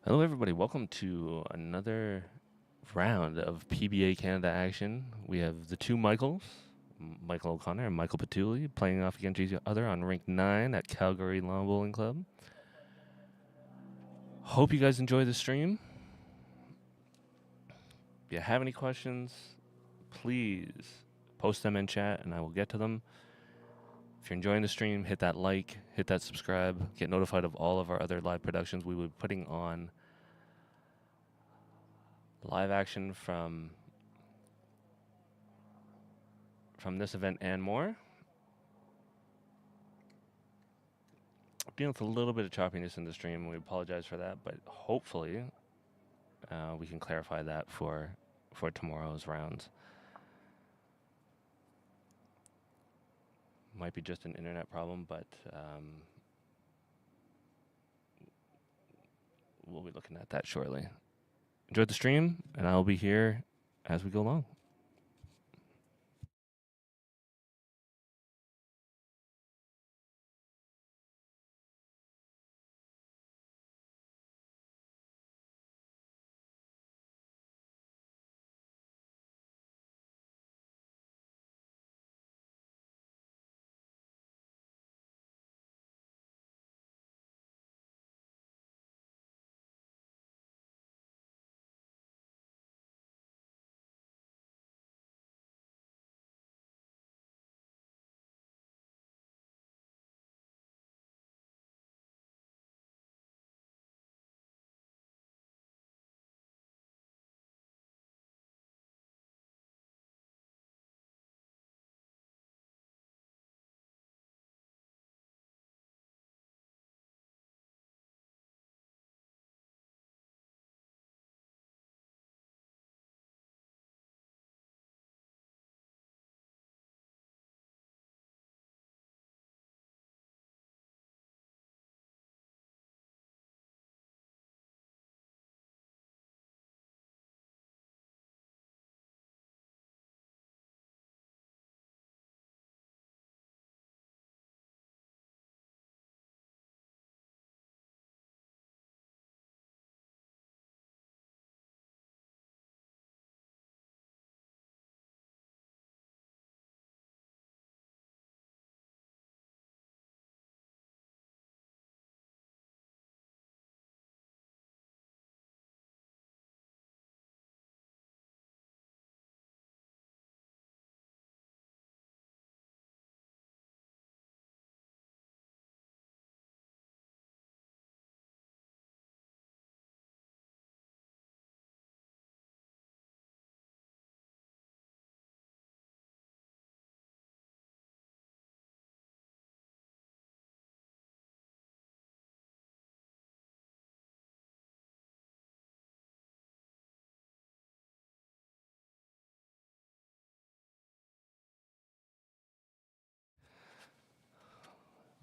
Hello, everybody. Welcome to another round of PBA Canada action. We have the two Michaels, Michael O'Connor and Michael Pituley, playing off against each other on Rink 9 at Calgary Lawn Bowling Club. Hope you guys enjoy the stream. If you have any questions, please post them in chat and I will get to them. If you're enjoying the stream, hit that like, hit that subscribe, get notified of all of our other live productions. We will be putting on live action from this event and more. Dealing with a little bit of choppiness in the stream, and we apologize for that, but hopefully we can clarify that for tomorrow's rounds. Might be just an internet problem, but we'll be looking at that shortly. Enjoy the stream, and I'll be here as we go along.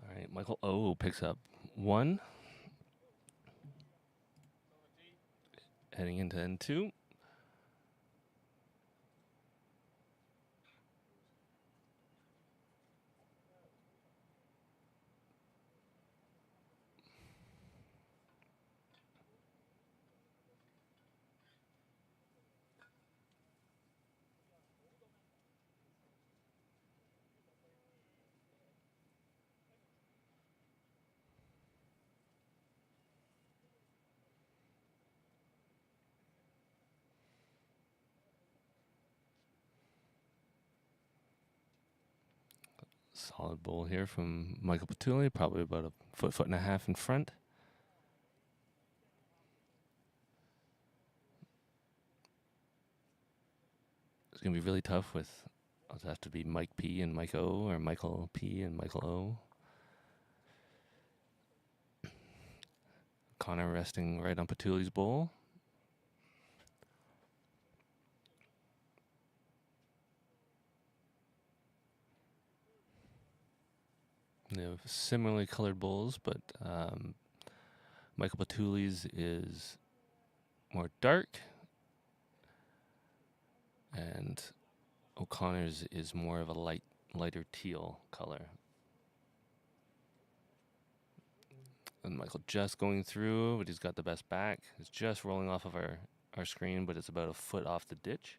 All right, Michael O picks up 1, heading into N2. Solid bowl here from Michael Pituley, probably about a foot and a half in front. It's going to be really tough with, it'll have to be Mike P and Mike O, or Michael P and Michael O. Connor resting right on Pituley's bowl. They have similarly colored bowls, but Michael Pituley's is more dark, and O'Connor's is more of a lighter teal color. And Michael just going through, but he's got the best back. It's just rolling off of our screen, but it's about a foot off the ditch.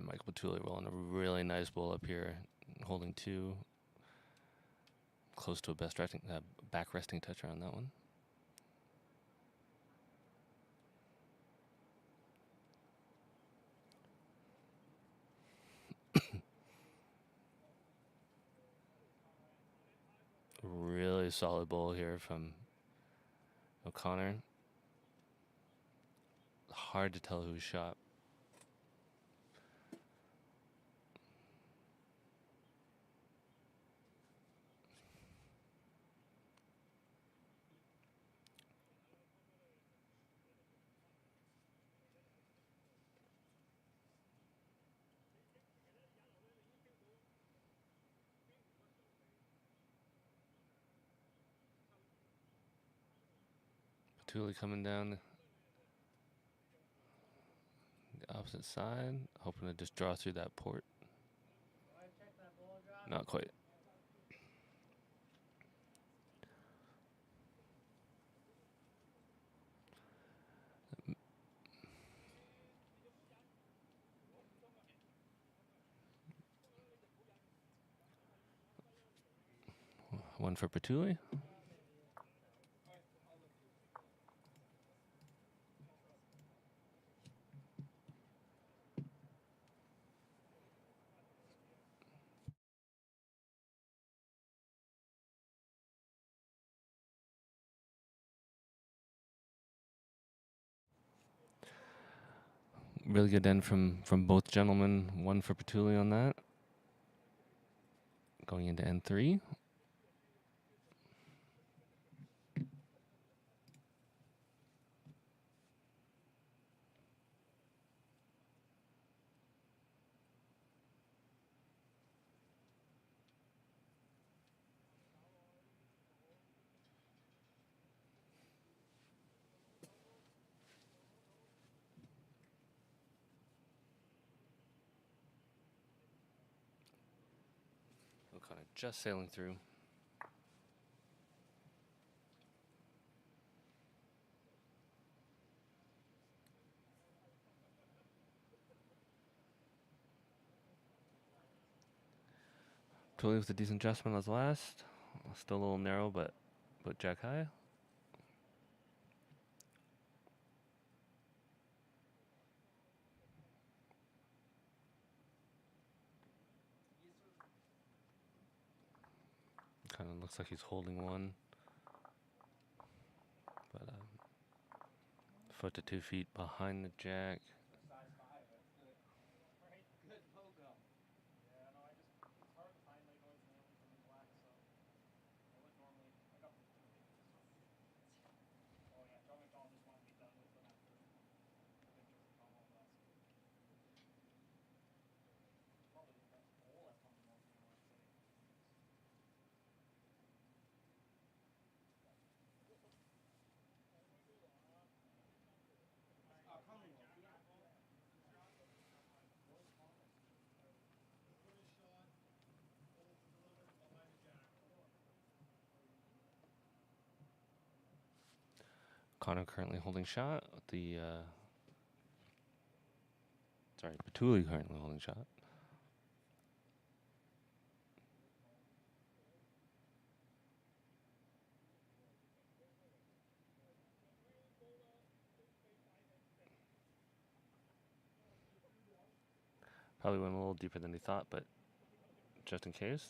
Michael Pituley rolling a really nice ball up here, holding 2. Close to a back resting toucher on that one. Really solid ball here from O'Connor. Hard to tell who shot. Pituley coming down the opposite side, hoping to just draw through that port. Not quite. One for Pituley. Really good end from both gentlemen. One for Pituley on that. Going into N3. O'Connor just sailing through. Pituley with a decent adjustment as last. Still a little narrow, but jack high. Kind of looks like he's holding one, but foot to 2 feet behind the jack. Connor currently holding shot. Pituley currently holding shot. Probably went a little deeper than he thought, but just in case.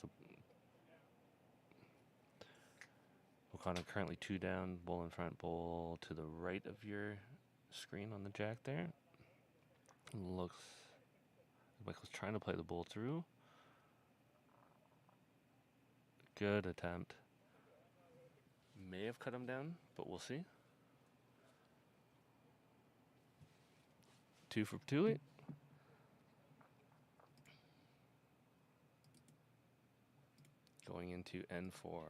O'Connor currently 2 down, ball in front, ball to the right of your screen on the jack there. Looks like Michael's trying to play the ball through. Good attempt. May have cut him down, but we'll see. 2 for Pituley. Going into N4.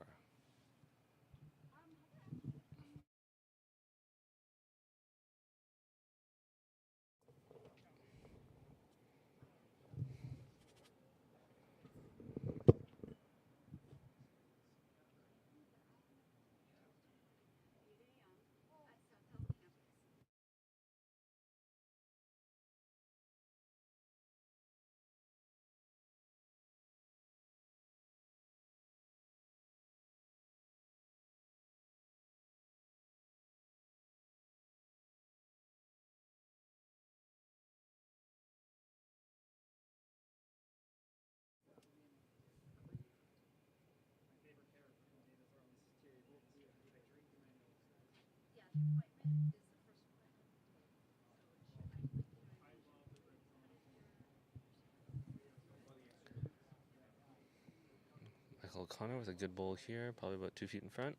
Michael O'Connor with a good bowl here, probably about 2 feet in front.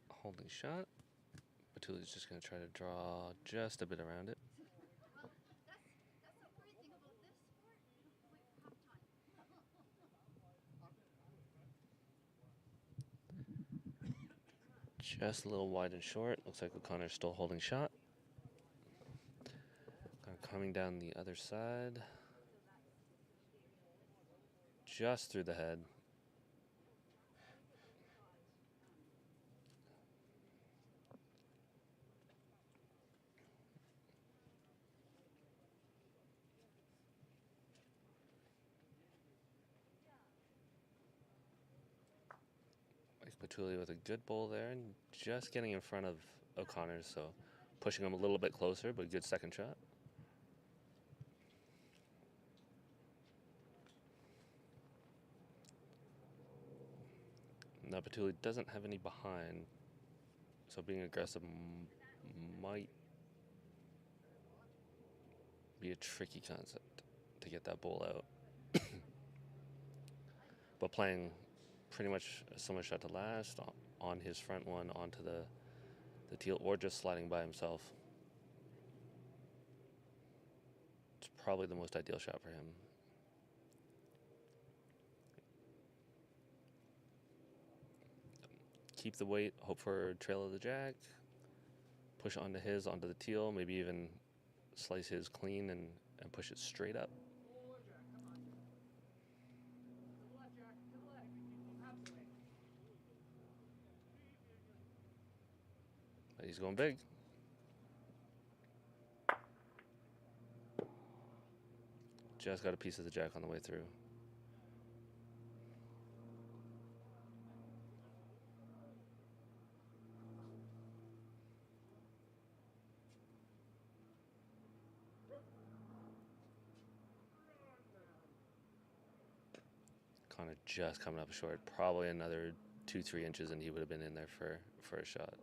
Holding shot. Pituley's just going to try to draw just a bit around it. Just a little wide and short. Looks like O'Connor's still holding shot. Coming down the other side. Just through the head. Pituley with a good bowl there and just getting in front of O'Connor, so pushing him a little bit closer, but good second shot. Now Pituley doesn't have any behind, so being aggressive might be a tricky concept to get that bowl out. But playing pretty much a similar shot to last, on his front one, onto the teal, or just sliding by himself. It's probably the most ideal shot for him. Keep the weight, hope for trail of the jack, push onto the teal, maybe even slice his clean and push it straight up. But he's going big. Just got a piece of the jack on the way through. Connor just coming up short. Probably another 2-3 inches and he would have been in there for a shot.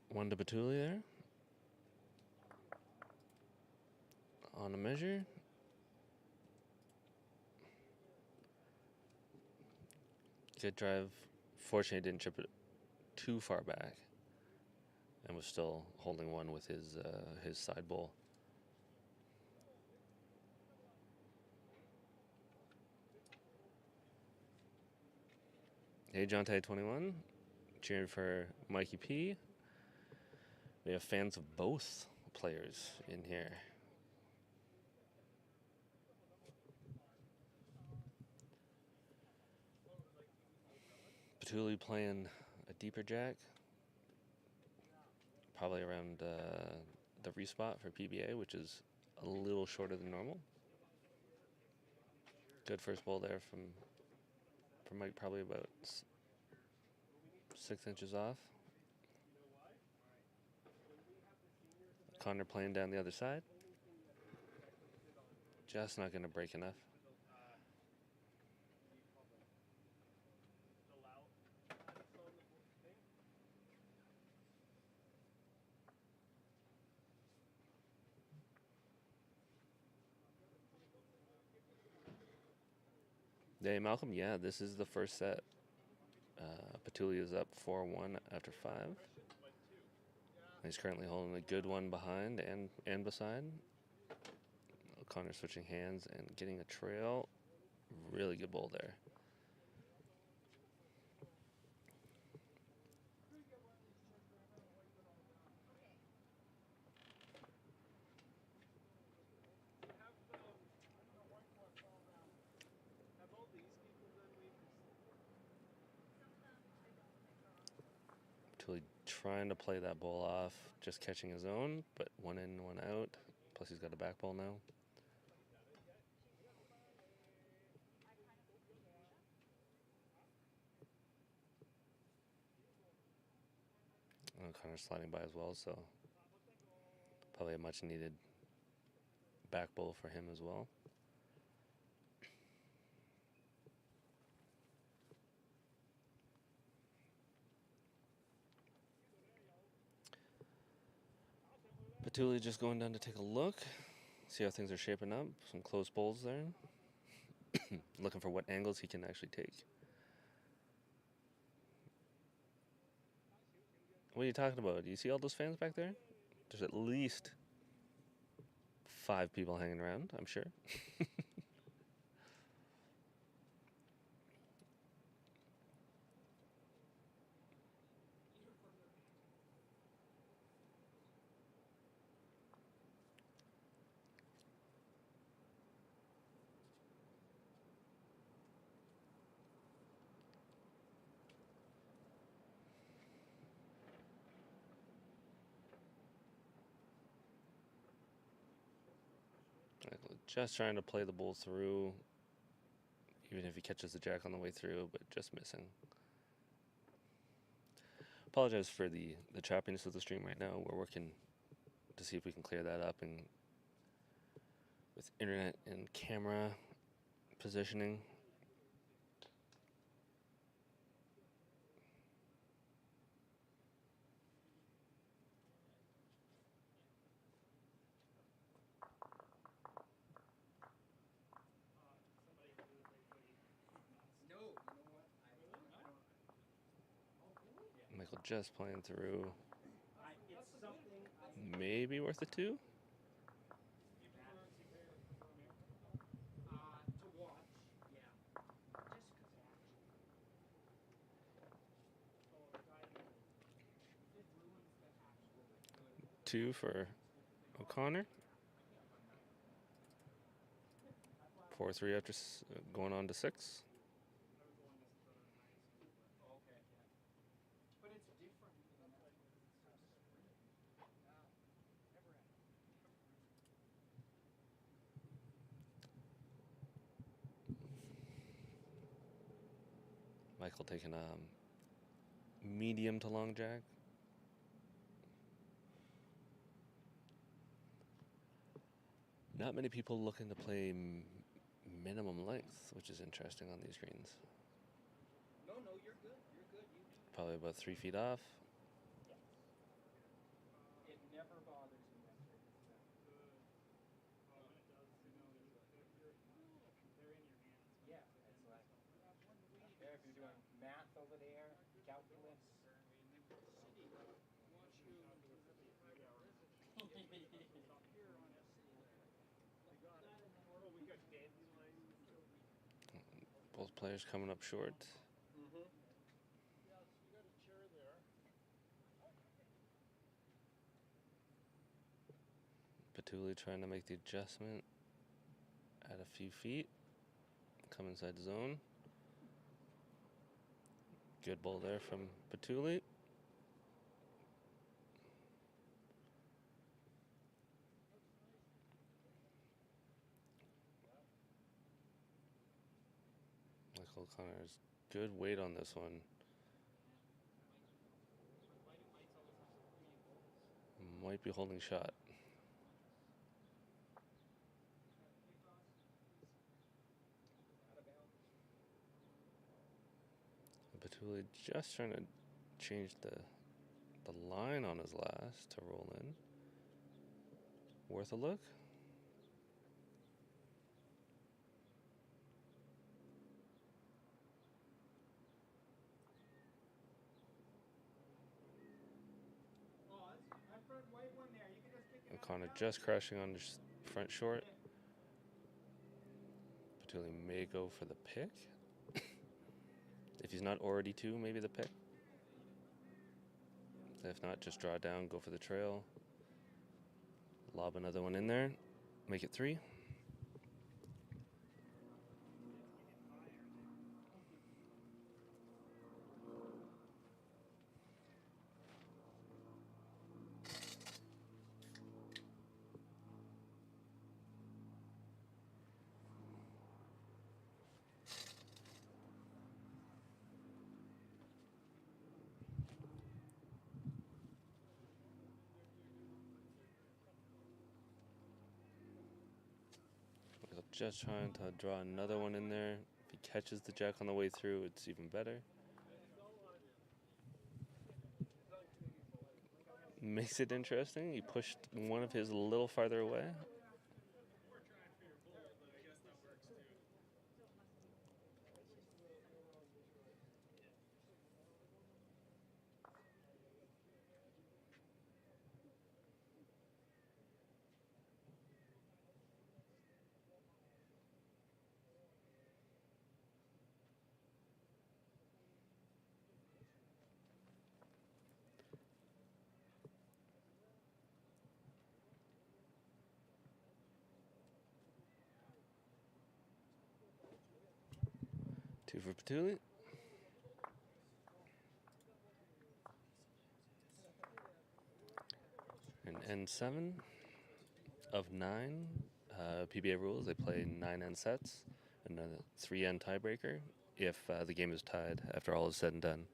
One to Pituley there. On a measure. Good drive. Fortunately, didn't chip it too far back, and was still holding one with his side bowl. Hey, John Tay 21, cheering for Mikey P. We have fans of both players in here. Pituley playing a deeper jack, probably around the respot for PBA, which is a little shorter than normal. Good first bowl there from Mike, probably about 6 inches off. Connor playing down the other side. Just not going to break enough. Hey, Malcolm, yeah, this is the first set. Pituley is up 4-1 after 5. He's currently holding a good one behind and beside. O'Connor switching hands and getting a trail. Really good bowl there. trying to play that ball off, just catching his own, but one in, one out. Plus he's got a back ball now. O'Connor sliding by as well, so probably a much needed back ball for him as well. Pituley just going down to take a look, see how things are shaping up. Some close bowls there. Looking for what angles he can actually take. What are you talking about? Do you see all those fans back there? There's at least 5 people hanging around, I'm sure. Just trying to play the ball through, even if he catches the jack on the way through, but just missing. Apologize for the choppiness of the stream right now. We're working to see if we can clear that up, and with internet and camera positioning. Michael just playing through. Maybe worth a 2. Two for O'Connor. 4-3 after going on to 6. Michael taking a medium to long jack. Not many people looking to play minimum length, which is interesting on these greens. No, you're good. You're good. Probably about 3 feet off. It never bothers me. Yeah, it's like there, if you're doing math over there, calculus. Both players coming up short. Pituley trying to make the adjustment at a few feet. Come inside zone. Good ball there from Pituley. Michael O'Connor's good weight on this one. Might be holding shot. Pituley just trying to change the line on his last to roll in. Worth a look. O'Connor just crashing on his front short. Pituley may go for the pick. If he's not already 2, maybe the pick. If not, just draw down, go for the trail. Lob another one in there. Make it 3. just trying to draw another one in there. If he catches the jack on the way through, it's even better. Makes it interesting. He pushed one of his a little farther away. Two for Pituley. And N7 of 9 PBA rules. They play 9 end sets and a 3 end tiebreaker if the game is tied after all is said and done.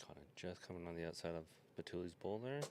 Connor just coming on the outside of Pituley's bowl there.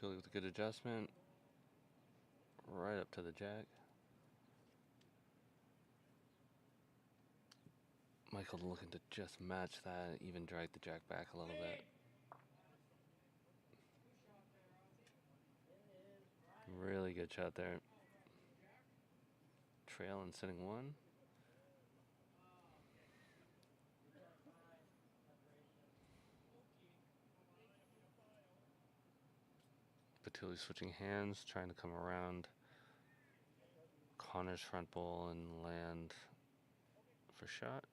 Pituley with a good adjustment. Right up to the jack. Michael looking to just match that, even drag the jack back a little bit. Really good shot there. Trail and sitting one. Pituley switching hands, trying to come around Connor's front bowl and land for shot.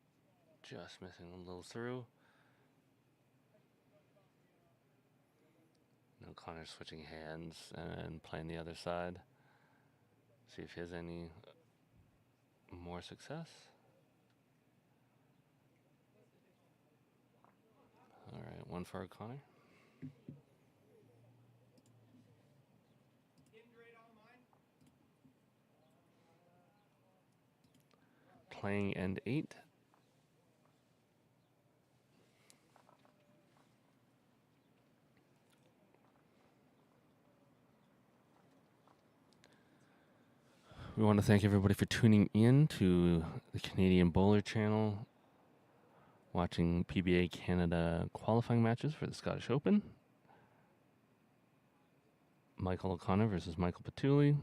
Just missing a little through. Now Connor's switching hands and playing the other side. See if he has any more success. All right, one for Connor. Playing end 8. We want to thank everybody for tuning in to the Canadian Bowler channel, watching PBA Canada qualifying matches for the Scottish Open. Michael O'Connor versus Michael Pituley.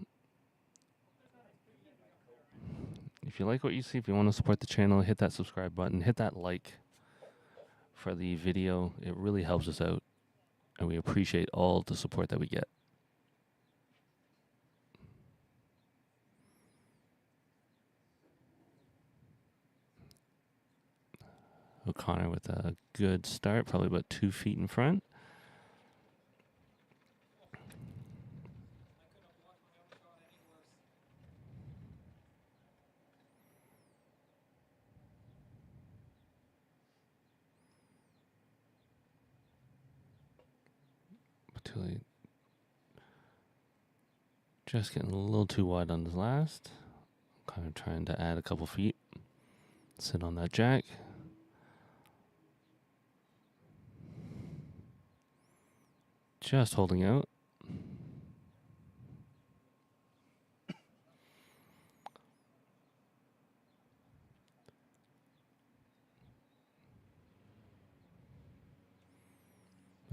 If you like what you see, if you want to support the channel, hit that subscribe button, hit that like for the video. It really helps us out, and we appreciate all the support that we get. O'Connor with a good start, probably about 2 feet in front. Pituley just getting a little too wide on his last. Kind of trying to add a couple feet. Sit on that jack. Just holding out.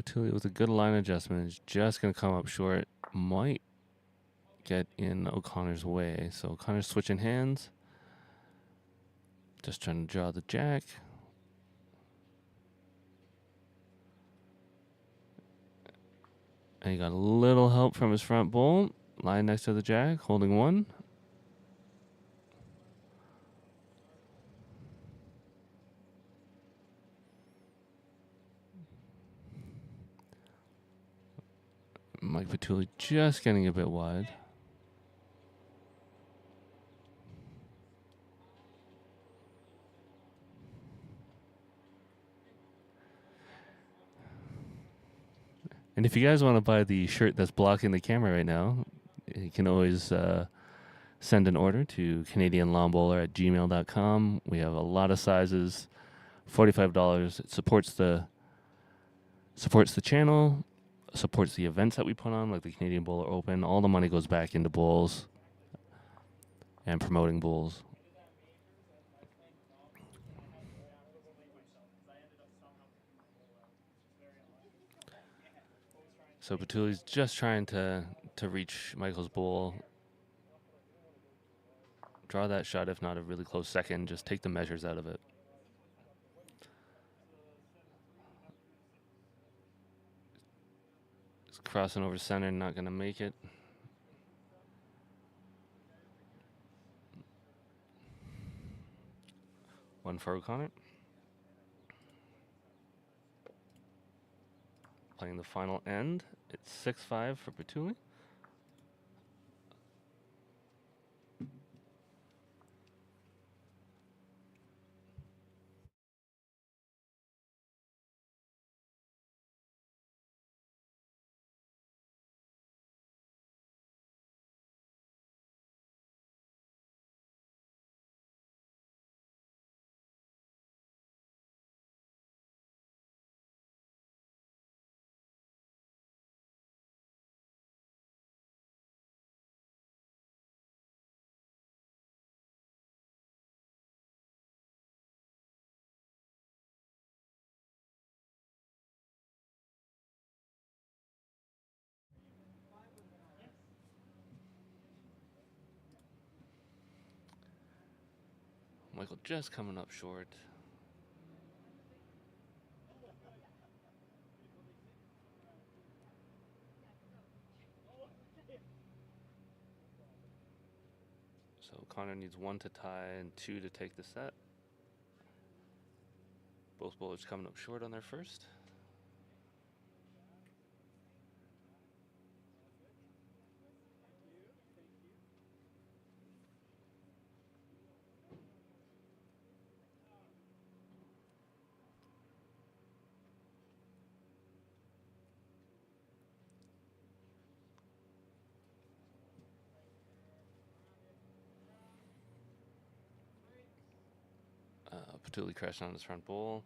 Pituley with a good line adjustment is just going to come up short. Might get in O'Connor's way. So O'Connor's switching hands. Just trying to draw the jack. And he got a little help from his front bull. Lying next to the jack, holding one. Mike Pituley just getting a bit wide. And if you guys want to buy the shirt that's blocking the camera right now, you can always send an order to CanadianLawnBowler@gmail.com. We have a lot of sizes, $45. It supports the channel, supports the events that we put on, like the Canadian Bowler Open. All the money goes back into bowls and promoting bowls. So Pituley's just trying to reach Michael's bowl. Draw that shot, if not a really close second. Just take the measures out of it. Just crossing over center, not going to make it. One for O'Connor. Playing the final end. It's 6-5 for Pituley. Michael just coming up short. So O'Connor needs 1 to tie and 2 to take the set. Both bowlers coming up short on their first. Pituley crashed on his front bowl.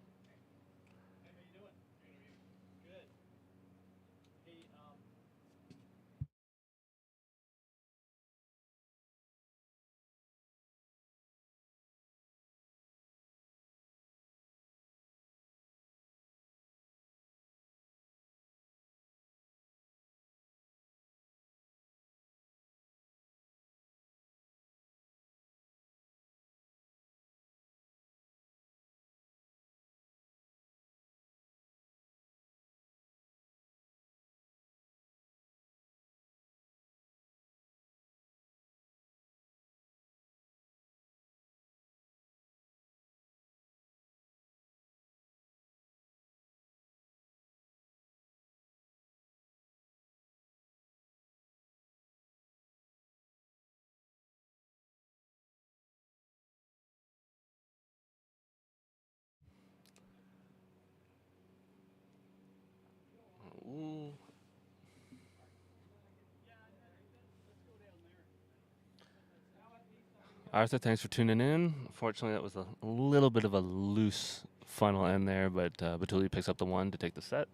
Arthur, thanks for tuning in. Unfortunately, that was a little bit of a loose final end there, but Pituley picks up the 1 to take the set.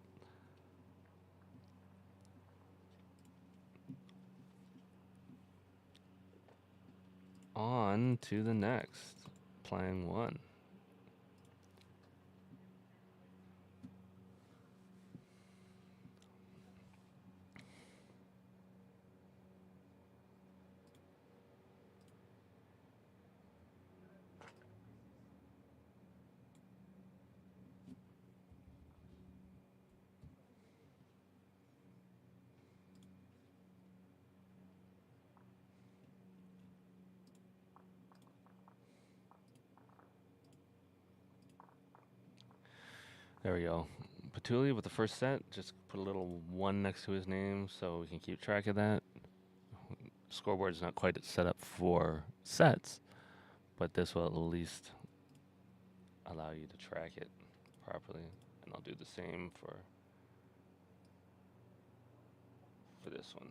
On to the next, playing 1. There we go. Pituley with the first set, just put a little 1 next to his name so we can keep track of that. Scoreboard is not quite set up for sets, but this will at least allow you to track it properly. And I'll do the same for this one.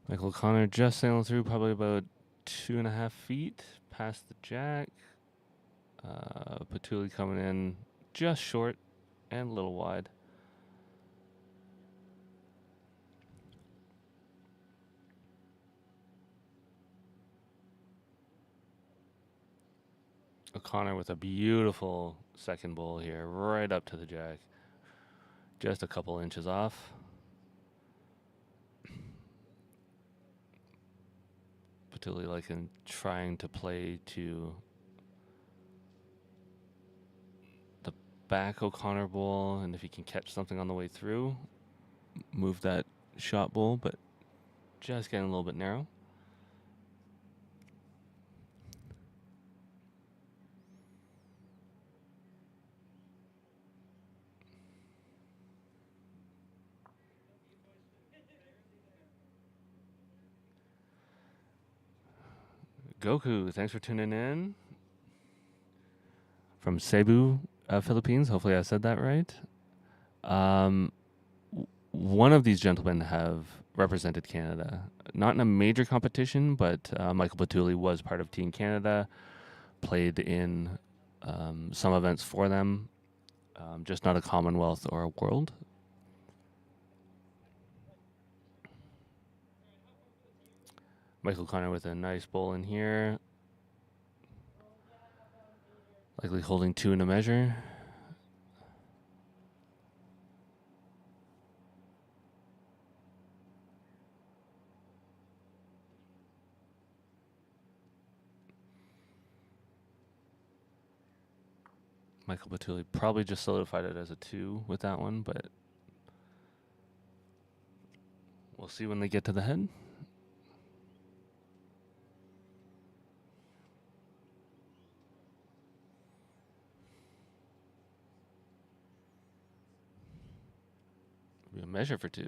Michael O'Connor just sailing through, probably about 2.5 feet past the jack. Pituley coming in just short and a little wide. O'Connor with a beautiful second bowl here, right up to the jack. Just a couple inches off. Pituley like in trying to play to the back O'Connor bowl, and if he can catch something on the way through, move that shot bowl, but just getting a little bit narrow. Goku, thanks for tuning in. From Cebu, Philippines. Hopefully I said that right. One of these gentlemen have represented Canada. Not in a major competition, but Michael Pituley was part of Team Canada, played in some events for them, just not a Commonwealth or a World. Michael Connor with a nice bowl in here. Likely holding 2 in a measure. Michael Pituley probably just solidified it as a 2 with that one, but we'll see when they get to the head. Be a measure for 2.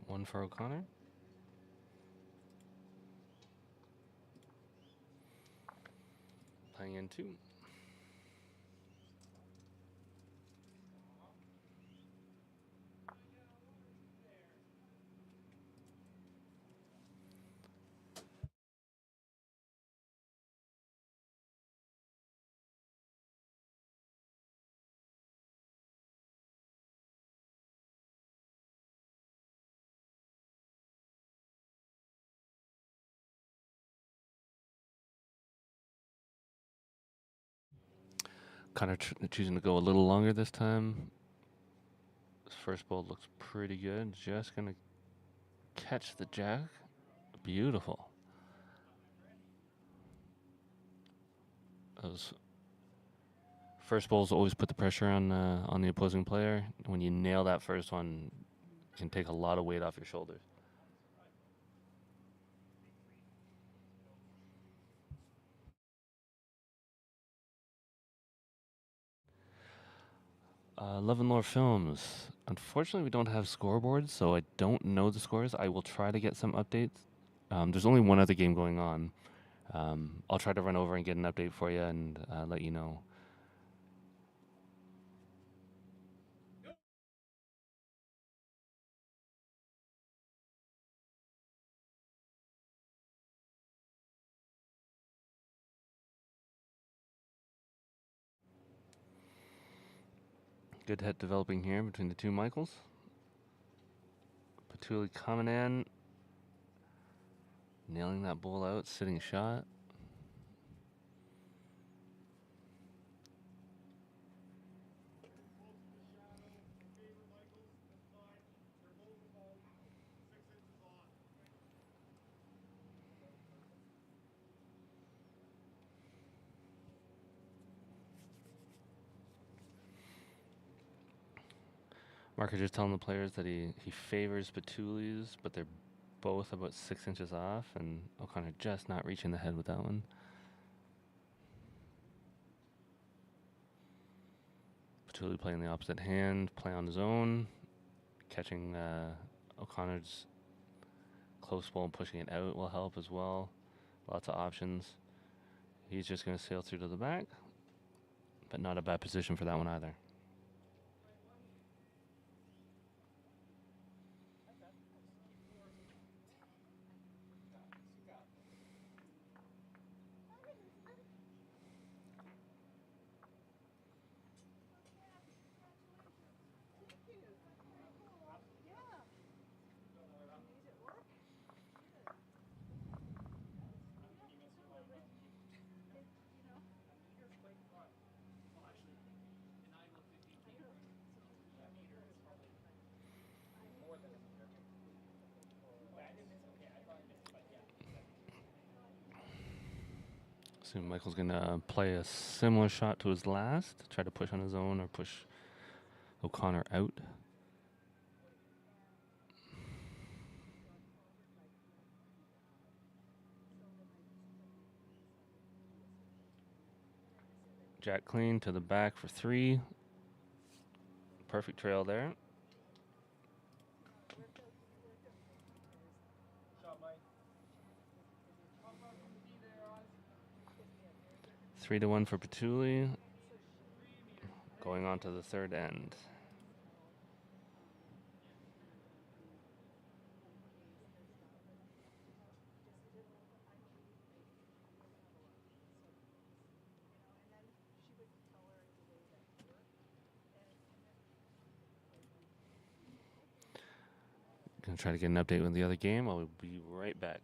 One for O'Connor. Playing in 2. Connor choosing to go a little longer this time. This first bowl looks pretty good. Just going to catch the jack. Beautiful. Those first bowls always put the pressure on the opposing player. When you nail that first one, it can take a lot of weight off your shoulders. Love and Lore Films. Unfortunately, we don't have scoreboards, so I don't know the scores. I will try to get some updates. There's only one other game going on. I'll try to run over and get an update for you and let you know. Good hit developing here between the two Michaels. Pituley coming in, nailing that ball out, sitting shot. Marker just telling the players that he favors Pituley's, but they're both about 6 inches off, and O'Connor just not reaching the head with that one. Pituley playing the opposite hand, play on his own, catching O'Connor's close ball and pushing it out will help as well. Lots of options. He's just going to sail through to the back, but not a bad position for that one either. So Michael's going to play a similar shot to his last, try to push on his own or push O'Connor out. Jack clean to the back for 3. Perfect trail there. 3-1 for Pituley. Going on to the third end. Gonna try to get an update with the other game. I'll be right back.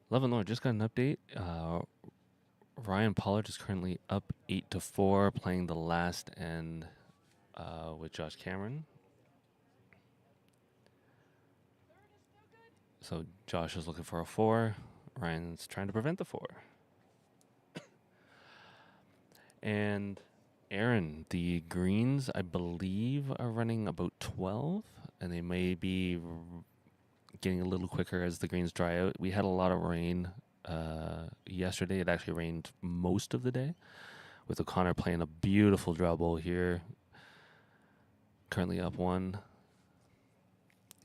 Love and Lord, just got an update. Ryan Pollard is currently up 8-4, playing the last end with Josh Cameron. So Josh is looking for a 4. Ryan's trying to prevent the 4. And Aaron, the greens, I believe, are running about 12, and they may be getting a little quicker as the greens dry out. We had a lot of rain yesterday. It actually rained most of the day, with O'Connor playing a beautiful draw ball here. Currently up 1.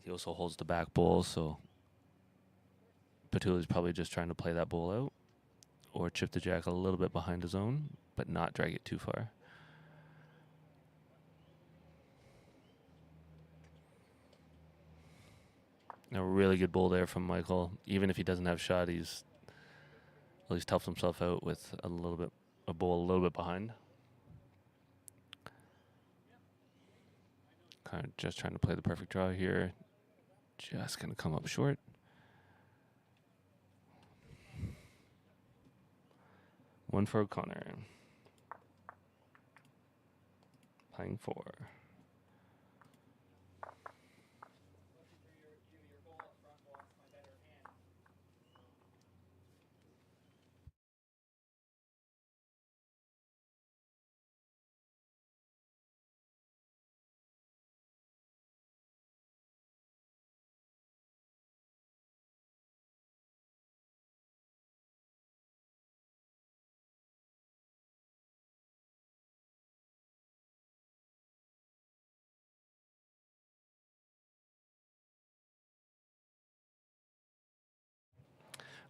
He also holds the back ball, so Pituley's probably just trying to play that ball out or chip the jack a little bit behind his own, but not drag it too far. A really good ball there from Michael. Even if he doesn't have shot, he's at least helps himself out with a ball a little bit behind. Kind of just trying to play the perfect draw here. Just going to come up short. One for O'Connor. Playing 4.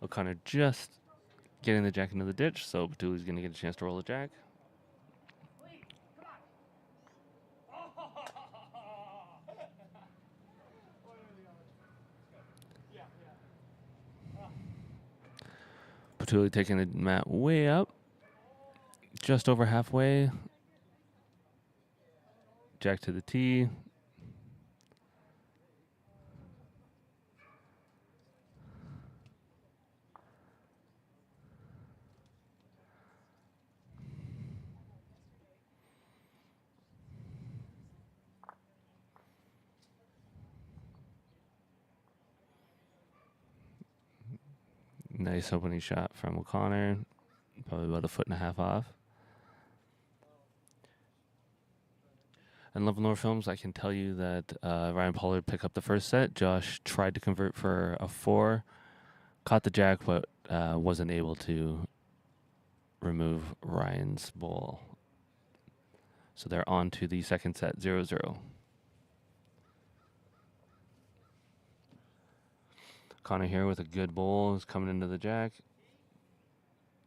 O'Connor just getting the jack into the ditch, so Pituley's going to get a chance to roll the jack. Pituley taking the mat way up, just over halfway. Jack to the tee. Nice opening shot from O'Connor. Probably about 1.5 feet off. In Love and Lore Films, I can tell you that Ryan Pollard picked up the first set. Josh tried to convert for a 4. Caught the jack, but wasn't able to remove Ryan's ball. So they're on to the second set, 0-0. Connor here with a good ball is coming into the jack.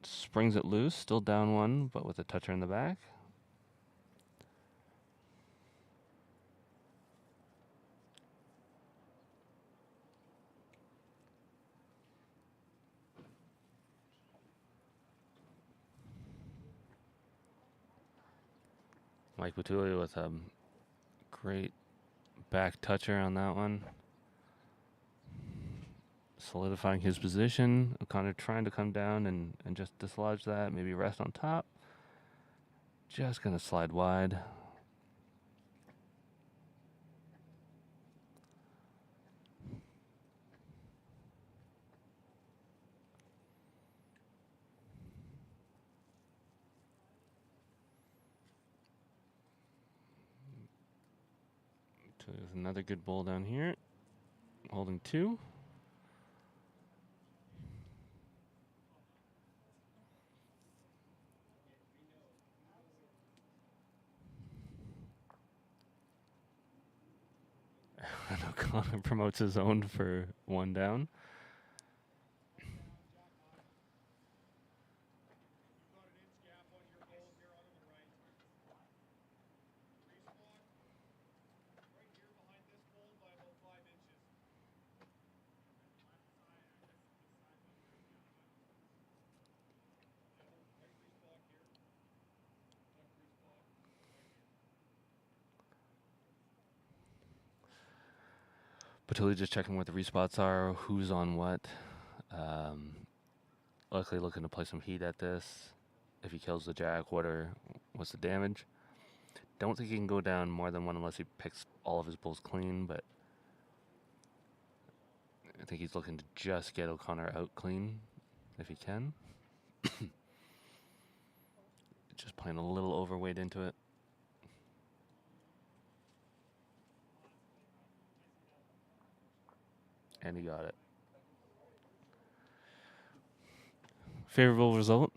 Springs it loose, still down 1, but with a toucher in the back. Mike Pituley with a great back toucher on that one. Solidifying his position. O'Connor trying to come down and just dislodge that. Maybe rest on top. Just going to slide wide. There's another good ball down here. Holding 2. And O'Connor promotes his own for 1 down. Pituley just checking what the respots are, who's on what. Luckily looking to play some heat at this. If he kills the jack, what's the damage? Don't think he can go down more than 1 unless he picks all of his bulls clean, but I think he's looking to just get O'Connor out clean if he can. Just playing a little overweight into it. And he got it. Favorable result.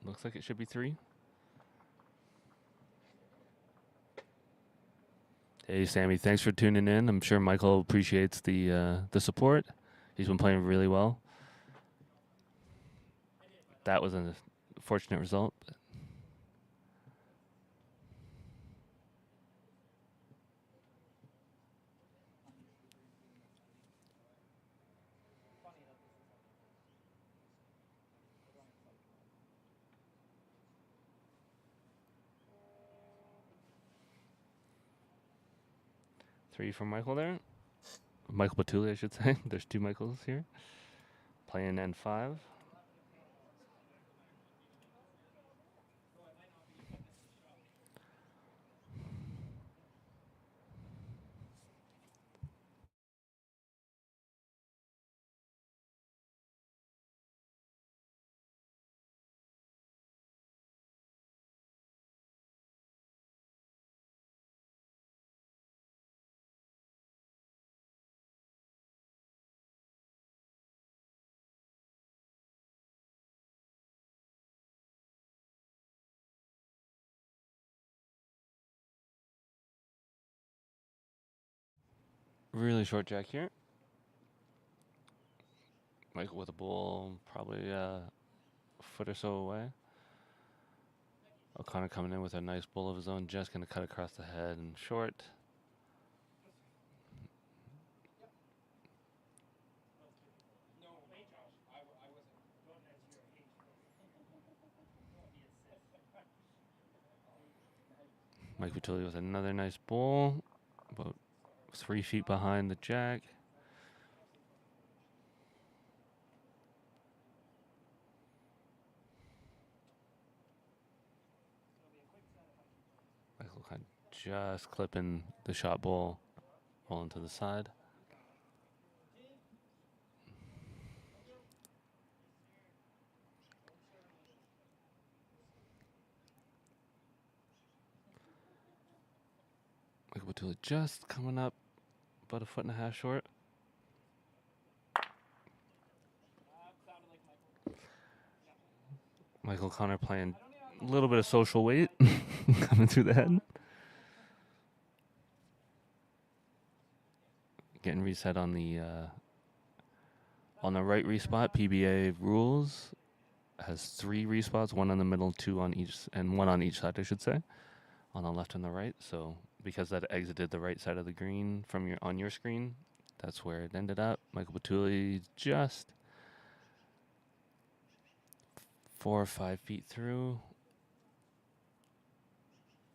Looks like it should be 3. Hey, Sammy, thanks for tuning in. I'm sure Michael appreciates the support. He's been playing really well. That was a fortunate result. Three for Michael there. Michael Pituley, I should say. There's two Michaels here. Playing N5. Really short jack here. Michael with a ball probably a foot or so away. O'Connor coming in with a nice bull of his own, just going to cut across the head and short. Mike Pituley with another nice bull, about 3 feet behind the jack. Michael kind of just clipping the shot ball all into the side. Michael Pituley just coming up about a foot and a half short. Michael Connor playing a little bit of social weight coming through the head. Getting reset on the right respot. PBA rules has 3 respots, 1 on the middle, 2 on each, and 1 on each side, I should say, on the left and the right. So because that exited the right side of the green from on your screen, that's where it ended up. Michael Pituley just 4 or 5 feet through.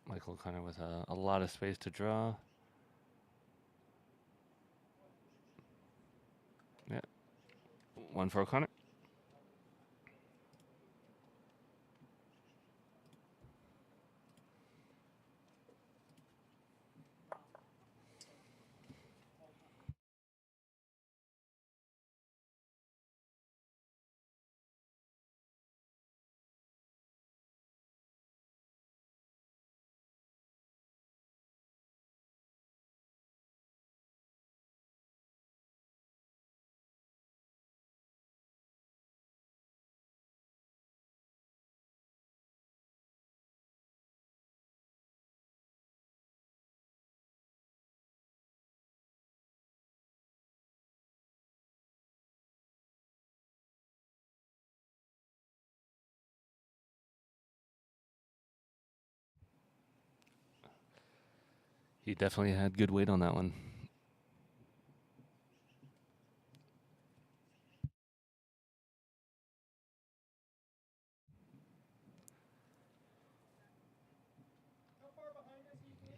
Michael Connor with a lot of space to draw. Yeah. 1 for O'Connor. He definitely had good weight on that one.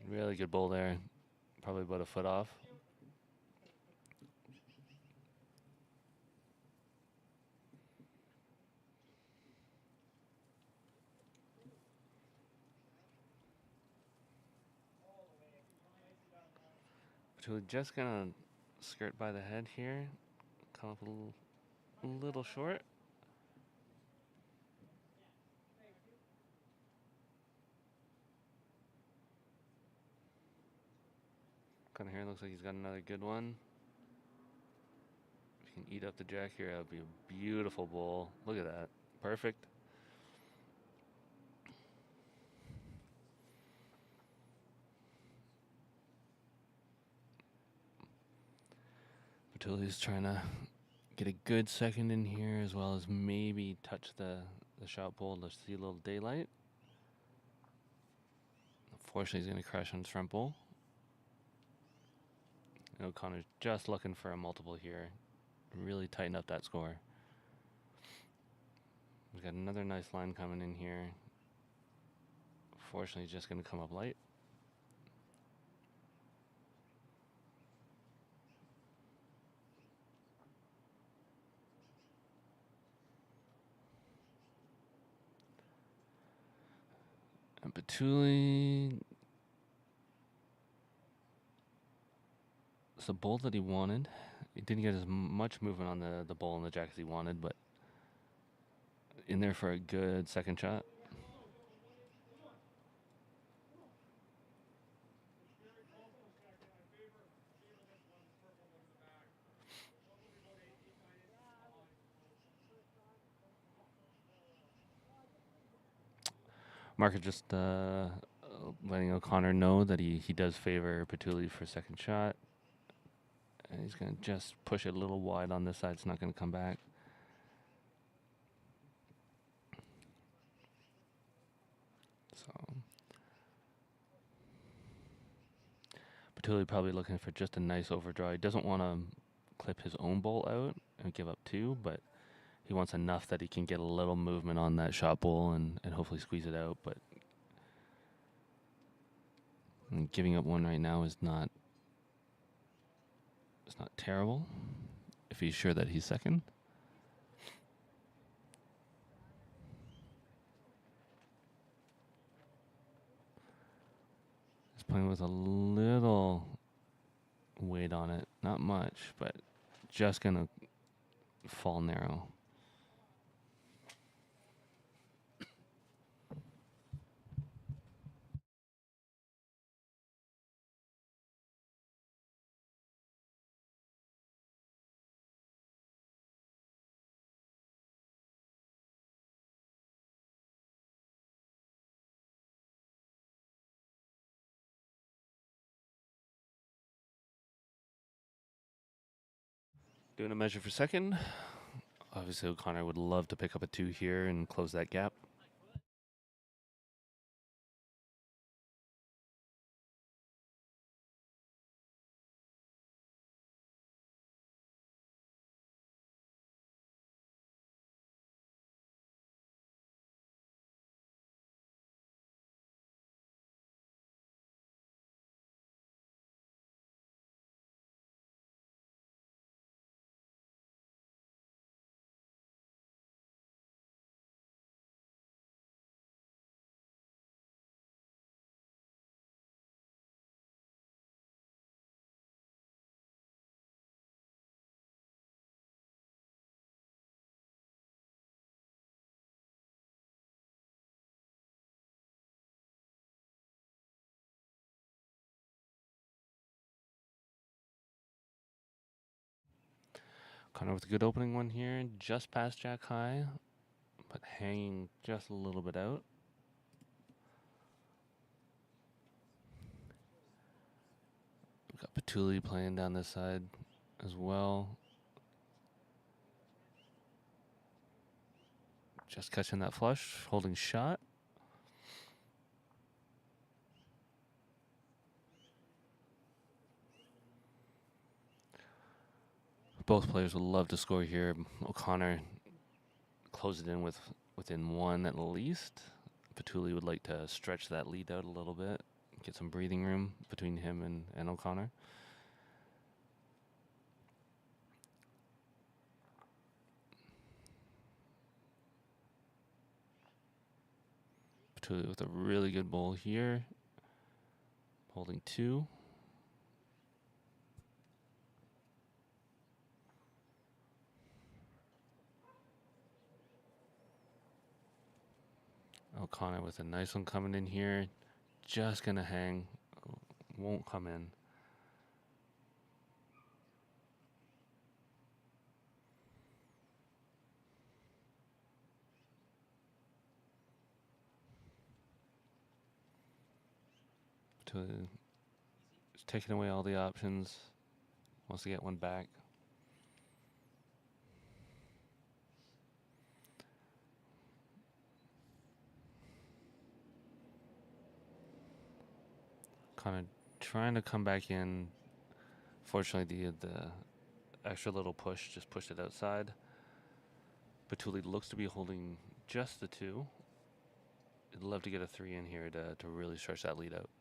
Really good bowl there. Probably about a foot off. Pituley just gonna skirt by the head here. Come up a little short. Kind of here looks like he's got another good one. If you can eat up the jack here, that would be a beautiful bowl. Look at that. Perfect. Pituley's trying to get a good second in here, as well as maybe touch the shot pole to see a little daylight. Unfortunately, he's going to crash on his front pole. And O'Connor's just looking for a multiple here. Really tighten up that score. We've got another nice line coming in here. Fortunately, just going to come up light. And Pituley, it's the bowl that he wanted. He didn't get as much movement on the bowl and the jack as he wanted, but in there for a good second shot. Mark is just letting O'Connor know that he does favor Pituley for second shot. And he's going to just push it a little wide on this side. It's not going to come back. So Pituley probably looking for just a nice overdraw. He doesn't want to clip his own bowl out and give up two, but he wants enough that he can get a little movement on that shot bowl and hopefully squeeze it out. But giving up one right now is not terrible if he's sure that he's second. He's playing with a little weight on it. Not much, but just going to fall narrow. Doing a measure for second. Obviously, O'Connor would love to pick up a two here and close that gap. O'Connor with a good opening one here, just past jack high, but hanging just a little bit out. We've got Pituley playing down this side as well. Just catching that flush, holding shot. Both players would love to score here. O'Connor close it in within one at least. Pituley would like to stretch that lead out a little bit, get some breathing room between him and O'Connor. Pituley with a really good bowl here, holding two. O'Connor with a nice one coming in here. Just going to hang. Won't come in. He's taking away all the options. Wants to get one back. Kind of trying to come back in. Fortunately, the extra little push just pushed it outside. Pituley looks to be holding just the 2. I'd love to get a 3 in here to really stretch that lead out.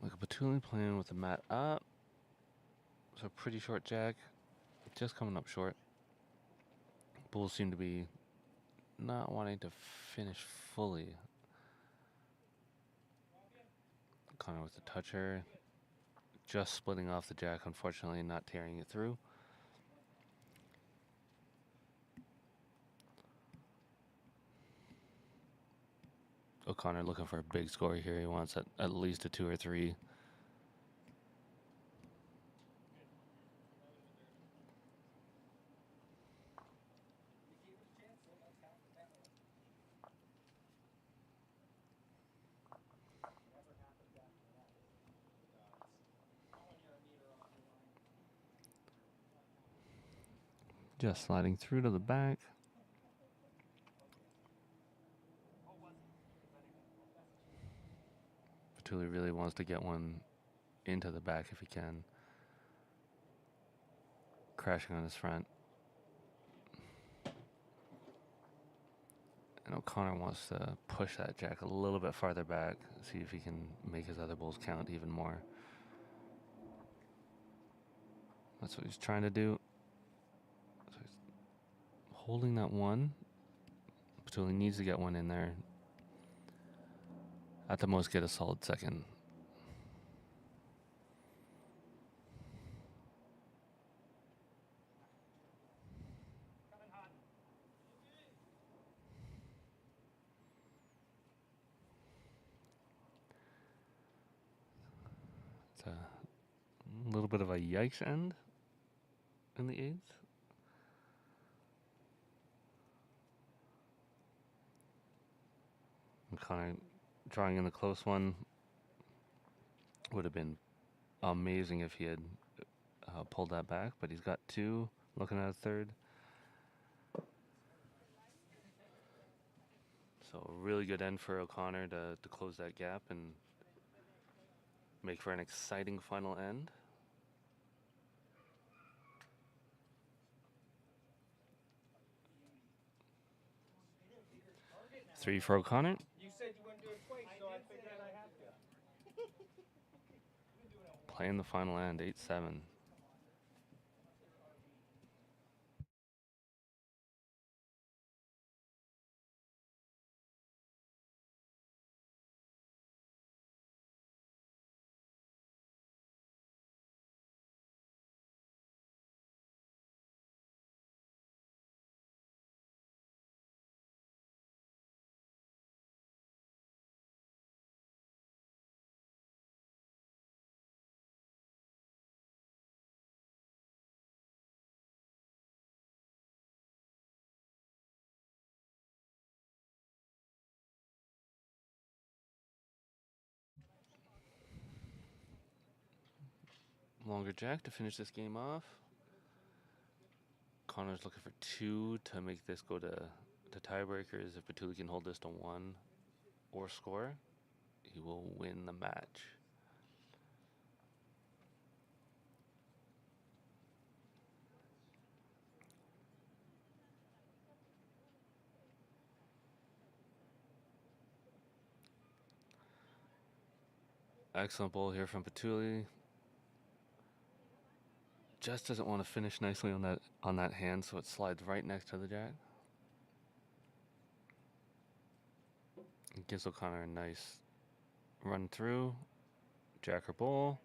Like a Pituley playing with the mat up. So pretty short jack. Just coming up short. Bulls seem to be not wanting to finish fully. Connor with the toucher. Just splitting off the jack, unfortunately, not tearing it through. O'Connor looking for a big score here. He wants at least a 2 or 3. Just sliding through to the back. Pituley really wants to get one into the back if he can. Crashing on his front. And O'Connor wants to push that jack a little bit farther back, see if he can make his other bulls count even more. That's what he's trying to do. So he's holding that 1. Pituley needs to get one in there. At the most, get a solid 2nd. It's a little bit of a yikes end in the 8th. O'Connor drawing in the close one. Would have been amazing if he had pulled that back, but he's got 2, looking at a 3rd. So a really good end for O'Connor to close that gap and make for an exciting final end. Three for O'Connor. You said you wouldn't do it twice, so I figured I had to. Playing the final end, 8-7. Longer jack to finish this game off. Connor's looking for 2 to make this go to tiebreakers. If Pituley can hold this to 1 or score, he will win the match. Excellent bowl here from Pituley. Just doesn't want to finish nicely on that hand, so it slides right next to the jack. It gives O'Connor a nice run through. Jack or bowl.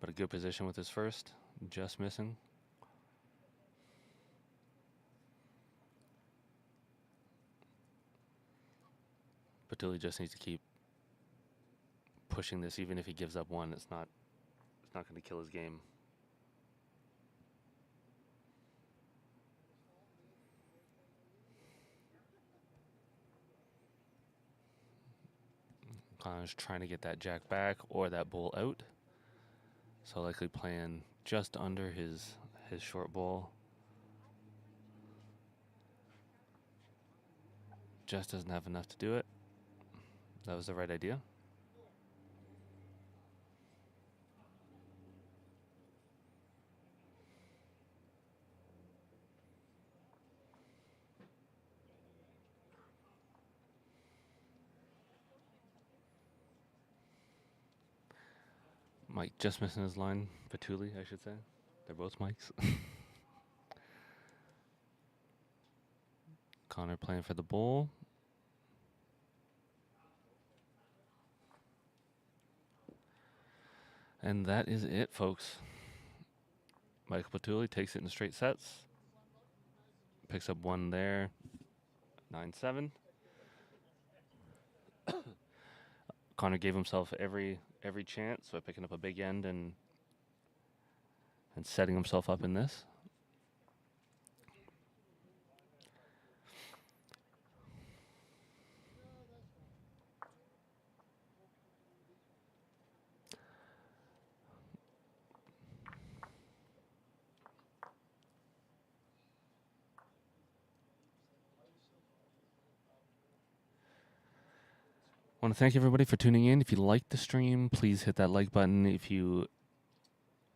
But a good position with his first. Just missing. Pituley just needs to keep pushing this. Even if he gives up 1, it's not going to kill his game. Connor's trying to get that jack back or that bull out. So likely playing just under his short ball. Just doesn't have enough to do it. That was the right idea. Mike just missing his line. Pituley, I should say. They're both Mikes. Connor playing for the bowl. And that is it, folks. Michael Pituley takes it in straight sets. Picks up 1 there. 9-7. Connor gave himself every chance by picking up a big end and setting himself up in this. I want to thank everybody for tuning in. If you liked the stream, please hit that like button. If you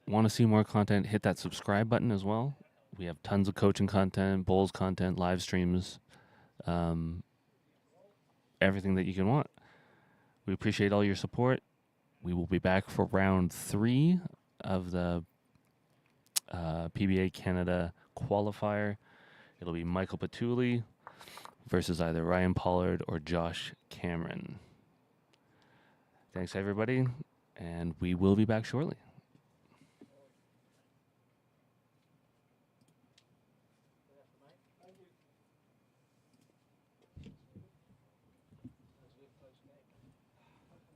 want to see more content, hit that subscribe button as well. We have tons of coaching content, bowls content, live streams, everything that you can want. We appreciate all your support. We will be back for round 3 of the PBA Canada Qualifier. It'll be Michael Pituley versus either Ryan Pollard or Josh Cameron. Thanks, everybody, and we will be back shortly.